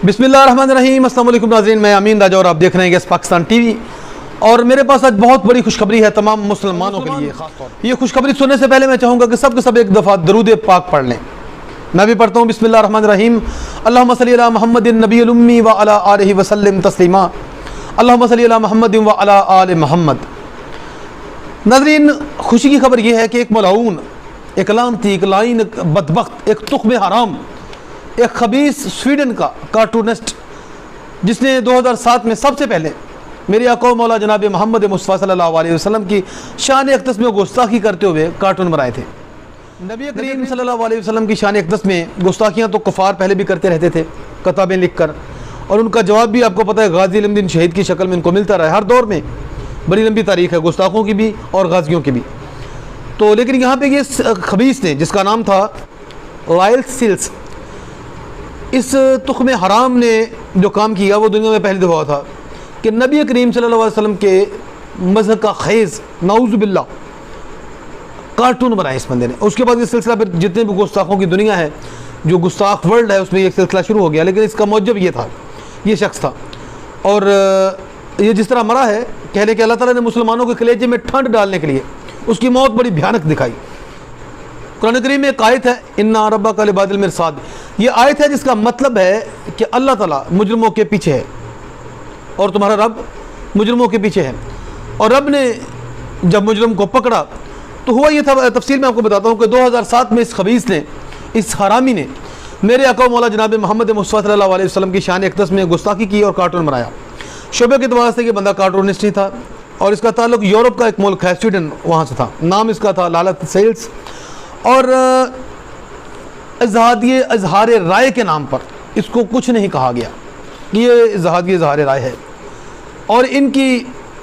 बिस्मिल्लाहिर्रहमानिर्रहीम। अस्सलाम वालेकुम नाज़रीन, मैं अमीन राजा और आप देख रहे हैं गेस पाकिस्तान टीवी। और मेरे पास आज बहुत बड़ी खुशखबरी है तमाम मुसलमानों के लिए। ये खुशखबरी सुनने से पहले मैं चाहूँगा कि सब के सब एक दफ़ा दरूद पाक पढ़ लें। मैं भी पढ़ता हूँ बिस्मिल्लाहिर्रहमानिर्रहीम। अल्लाहुम्मा सल्ली अला मुहम्मदिन नबिय्यिल उम्मी व अला आलिहि व सल्लिम तस्लीमा। अल्लाहुम्मा सल्ली अला मुहम्मदिन व अला आलि मुहम्मद। नाज़रीन, खुशी की खबर यह है कि एक मलाऊन, एक लानती, एक लाइन, एक बदबख्त, एक तुख्मे हराम, एक खबीस स्वीडन का कार्टूनिस्ट, जिसने 2007 में सबसे पहले मेरे आका मौला जनाब मोहम्मद मुस्तफ़ा सल्लल्लाहु अलैहि वसल्लम की शान अक़दस में गुस्ताखी करते हुए कार्टून बनाए थे। नबी करीम सल्लल्लाहु अलैहि वसल्लम की शान अक़दस में गुस्ताखियाँ तो कुफ़ार पहले भी करते रहते थे किताबें लिख कर, और उनका जवाब भी आपको पता है गाज़ी इल्मुद्दीन शहीद की शक्ल में इनको मिलता रहा है। हर दौर में बड़ी लंबी तारीख़ है गुस्ताखों की भी और गाज़ियों की भी। तो लेकिन यहाँ पे ये खबीस ने, जिसका नाम था लाइल सिल्स, इस तुख्मे हराम ने जो काम किया वो दुनिया में पहली दफ़ा था कि नबी करीम सल्लल्लाहु अलैहि वसल्लम के मज़हब का ख़ैज़ नाऊज़ु बिल्लाह कार्टून बनाए इस बंदे ने। उसके बाद ये सिलसिला फिर जितने भी गुस्ताखों की दुनिया है, जो गुस्ताख वर्ल्ड है, उसमें एक सिलसिला शुरू हो गया। लेकिन इसका मौजब ये था, ये शख्स था, और ये जिस तरह मरा है, कह लें कि अल्लाह ताला ने मुसलमानों के कलेजे में ठंड डालने के लिए उसकी मौत बड़ी भयानक दिखाई। कुरान करीम में एक आयत है, इन्ना रब्बका लिबादिल मिरसाद। ये आयत है जिसका मतलब है कि अल्लाह ताला मुजरमों के पीछे है और तुम्हारा रब मुजरमों के पीछे है। और रब ने जब मुजरम को पकड़ा तो हुआ ये था, तफसील में आपको बताता हूँ कि 2007 में इस खबीस ने, इस हरामी ने मेरे आका मौला जनाब मोहम्मद मुस्तफ़ा सल्लल्लाहु अलैहि वसल्लम की शान अक़दस में गुस्ताखी की और कार्टून बनाया। शोबे के अतबार से ये बंदा कार्टूनिस्ट ही था और इसका ताल्लुक यूरोप का एक मुल्क है स्वीडन, वहाँ से था। नाम इसका था लालत सेल्स, और इजहार राय के नाम पर इसको कुछ नहीं कहा गया कि ये इजहार राय है। और इनकी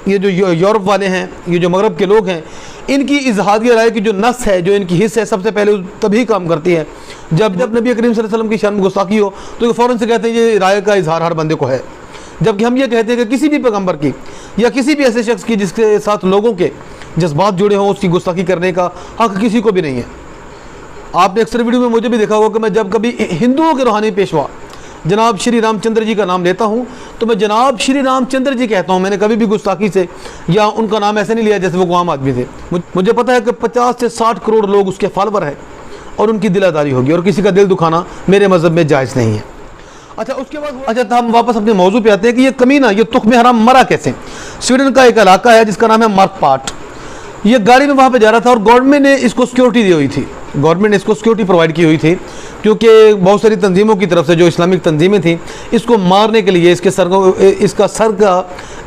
ये जो यूरोप वाले हैं, ये जो मगरब के लोग हैं, इनकी इजहार राय की जो नस है, जो इनकी हिस्स है, सबसे पहले तभी काम करती है जब नबी करीम सल्लल्लाहु अलैहि वसल्लम की शान में गुस्ताखी हो, तो ये फ़ौरन से कहते हैं ये राय का इजहार हर बंदे को है। जबकि हम ये कहते हैं कि किसी भी पैगम्बर की या किसी भी ऐसे शख्स की जिसके साथ लोगों के जज्बात जुड़े हों, उसकी गुस्ताखी करने का हक़ किसी को भी नहीं है। आपने अक्सर वीडियो में मुझे भी देखा होगा कि मैं जब कभी हिंदुओं के रूहानी पेशवा जनाब श्री रामचंद्र जी का नाम लेता हूँ तो मैं जनाब श्री रामचंद्र जी कहता हूँ। मैंने कभी भी गुस्ताखी से या उनका नाम ऐसे नहीं लिया जैसे वो आम आदमी थे। मुझे पता है कि 50 से 60 करोड़ लोग उसके फॉलोवर हैं और उनकी दिलादारी होगी, और किसी का दिल दुखाना मेरे मज़हब में जायज़ नहीं है। अच्छा, उसके बाद तो हम वापस अपने मौजू पे आते हैं कि ये कमीना, ये तुख्मे हराम मरा कैसे। स्वीडन का एक इलाका है जिसका नाम है मार्कपाट। ये गाड़ी में वहाँ पे जा रहा था और गवर्नमेंट ने इसको सिक्योरिटी दी हुई थी, गवर्नमेंट ने इसको सिक्योरिटी प्रोवाइड की हुई थी, क्योंकि बहुत सारी तंजीमों की तरफ से, जो इस्लामिक तंजीमें थी, इसको मारने के लिए इसका सर का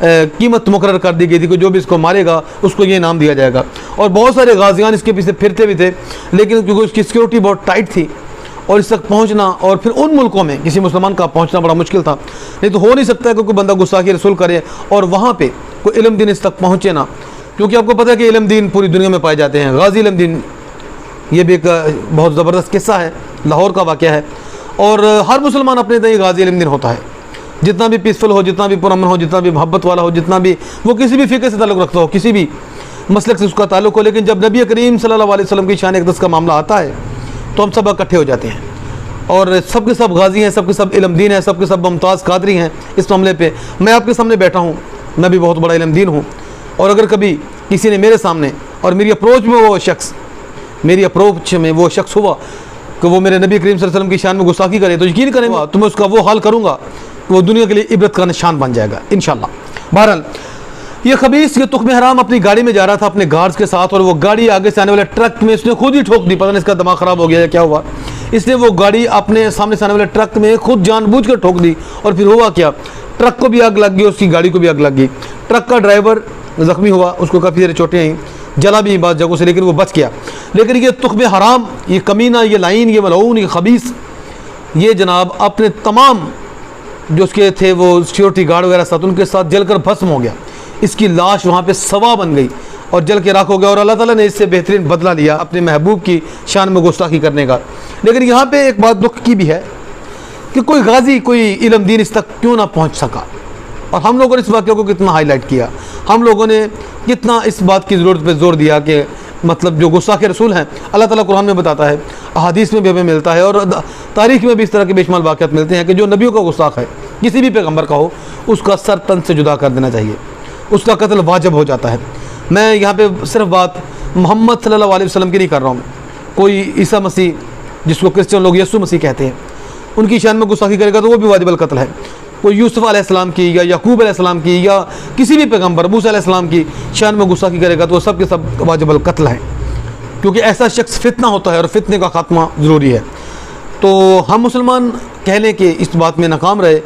कीमत मुकर्रर कर दी गई थी कि जो भी इसको मारेगा उसको ये इनाम दिया जाएगा। और बहुत सारे गाजियान इसके पीछे फिरते भी थे, लेकिन क्योंकि उसकी सिक्योरिटी बहुत टाइट थी और इस तक पहुँचना और फिर उन मुल्कों में किसी मुसलमान का पहुँचना बड़ा मुश्किल था। नहीं तो हो नहीं सकता है कि कोई बंदा गुस्ताखी रसूल करे और वहाँ पर कोई इल्म दीन इस तक पहुँचे ना, क्योंकि आपको पता है कि इल्म दीन पूरी दुनिया में पाए जाते हैं। गाजी इल्म दीन, ये भी एक बहुत ज़बरदस्त किस्सा है, लाहौर का वाक़या है। और हर मुसलमान अपने तय गाजी इल्म दीन होता है, जितना भी पीसफुल हो, जितना भी पुरअमन हो, जितना भी मोहब्बत वाला हो, जितना भी वो किसी भी फ़िक्र से ताल्लुक़ रखता हो, किसी भी मसलक से उसका ताल्लुक़ हो। लेकिन जब नबी करीम सल्लल्लाहु अलैहि वसल्लम की शान अक़दस का मामला आता है तो हम सब इकट्ठे हो जाते हैं, और सब के सब गाजी हैं, सब के सब इल्म दीन हैं, सब के सब मुमताज़ कादरी हैं। इस मामले पर मैं आपके सामने बैठा हूँ, मैं भी बहुत बड़ा इल्म दीन हूँ। और अगर कभी किसी ने मेरे सामने और मेरी अप्रोच में वो शख्स हुआ कि वो मेरे नबी करीम सल्लल्लाहु अलैहि वसल्लम की शान में गुस्ताखी करे, तो यकीन करेंगे तो मैं उसका वो हाल करूँगा कि वो दुनिया के लिए इबरत का निशान बन जाएगा इंशाअल्लाह। बहरहाल, ये खबीस, ये तुख्मे हराम अपनी गाड़ी में जा रहा था अपने गार्ड्स के साथ, और वो गाड़ी आगे से आने वाले ट्रक में इसने खुद ही ठोक दी। पता नहीं इसका दिमाग ख़राब हो गया या क्या हुआ, इसने वो गाड़ी अपने सामने से आने वाले ट्रक में खुद जानबूझ कर ठोक दी। और फिर हुआ क्या, ट्रक को भी आग लग गई, उसकी गाड़ी को भी आग लग गई। ट्रक का ड्राइवर ज़ख्मी हुआ, उसको काफ़ी सारी चोटें आई, जला भी बाद जगहों से, लेकिन वो बच गया। लेकिन ये तुख्मे हराम, ये कमीना, ये लाइन, ये मलऊन, ये खबीस, ये जनाब अपने तमाम जो उसके थे वो सिक्योरिटी गार्ड वगैरह साथ, उनके साथ जलकर भस्म हो गया। इसकी लाश वहाँ पे सवा बन गई और जल के राख हो गया। और अल्लाह ताला ने इससे बेहतरीन बदला लिया अपने महबूब की शान में गुस्ताखी करने का। लेकिन यहाँ पे एक बात दुख की भी है कि कोई गाजी, कोई इल्म दीन इस तक क्यों ना पहुँच सका। और हम लोगों ने इस वाक़े को कितना हाईलाइट किया, हम लोगों ने कितना इस बात की ज़रूरत पे जोर दिया कि मतलब जो गुस्ताख रसूल हैं, अल्लाह ताला कुरान में बताता है, अहादीस में भी हमें मिलता है और तारीख़ में भी इस तरह के बेशुमार वाक़यात मिलते हैं कि जो नबियों का गुस्ताख है, किसी भी पैगम्बर का हो, उसका सर तन से जुदा कर देना चाहिए, उसका कत्ल वाजिब हो जाता है। मैं यहाँ पे सिर्फ बात मोहम्मद सल्लल्लाहु अलैहि वसल्लम की नहीं कर रहा हूँ। कोई ईसा मसीह, जिसको क्रिश्चियन लोग यीशु मसीह कहते हैं, उनकी शान में गुस्ताखी करेगा तो वो भी वाजिबुल कत्ल है। कोई यूसुफ अलैहिस्सलाम की या याकूब अलैहिस्सलाम की या किसी भी पैगम्बर मूसा अलैहिस्सलाम की शान में गुस्ताखी करेगा तो वो सब के सब वाजिबुल कत्ल हैं, क्योंकि ऐसा शख्स फितना होता है और फितने का खात्मा ज़रूरी है। तो हम मुसलमान कह लें कि इस बात में नाकाम रहे।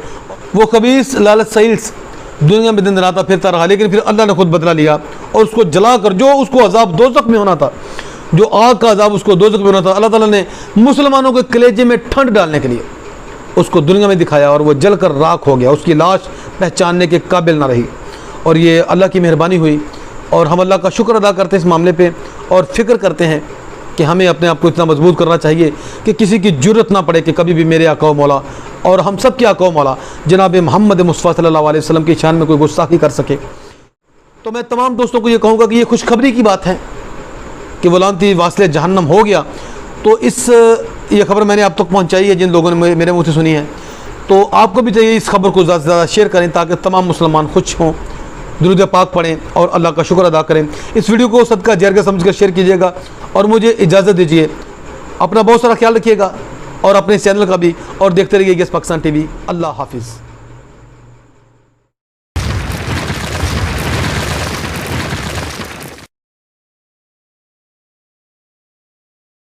वो खबीस लालच सैल्स दुनिया में दिन रात फिरता रहा, लेकिन फिर अल्लाह ने खुद बदला लिया और उसको जला कर, जो उसको अजाब दोज़ख में होना था, जो आग का अजाब उसको दोज़ख में होना था, अल्लाह ताला ने मुसलमानों के कलेजे में ठंड डालने के लिए उसको दुनिया में दिखाया और वो जल कर राख हो गया। उसकी लाश पहचानने के काबिल ना रही। और ये अल्लाह की मेहरबानी हुई और हम अल्लाह का शुक्र अदा करते हैं इस मामले पे और फ़िक्र करते हैं कि हमें अपने आप को इतना मजबूत करना चाहिए कि किसी की ज़रूरत ना पड़े कि कभी भी मेरे आका मौला और हम सब के आका मौला जनाब मोहम्मद मुस्तफ़ा सल्लल्लाहु अलैहि वसल्लम की शान में कोई गुस्ताखी कर सके। तो मैं तमाम दोस्तों को ये कहूँगा कि ये खुशखबरी की बात है कि वो लानती वासिले जहन्नम हो गया। तो ये खबर मैंने आप तक पहुँचाई है जिन लोगों ने मेरे मुँह से सुनी है। तो आपको भी चाहिए इस खबर को ज़्यादा से ज़्यादा शेयर करें ताकि तमाम मुसलमान खुश हों, दुरूद पाक पढ़ें और अल्लाह का शुक्र अदा करें। इस वीडियो को सदका जारिया समझकर शेयर कीजिएगा और मुझे इजाज़त दीजिए। अपना बहुत सारा ख्याल रखिएगा और अपने चैनल का भी, और देखते रहिए यस पाकिस्तान टीवी। अल्लाह हाफिज़।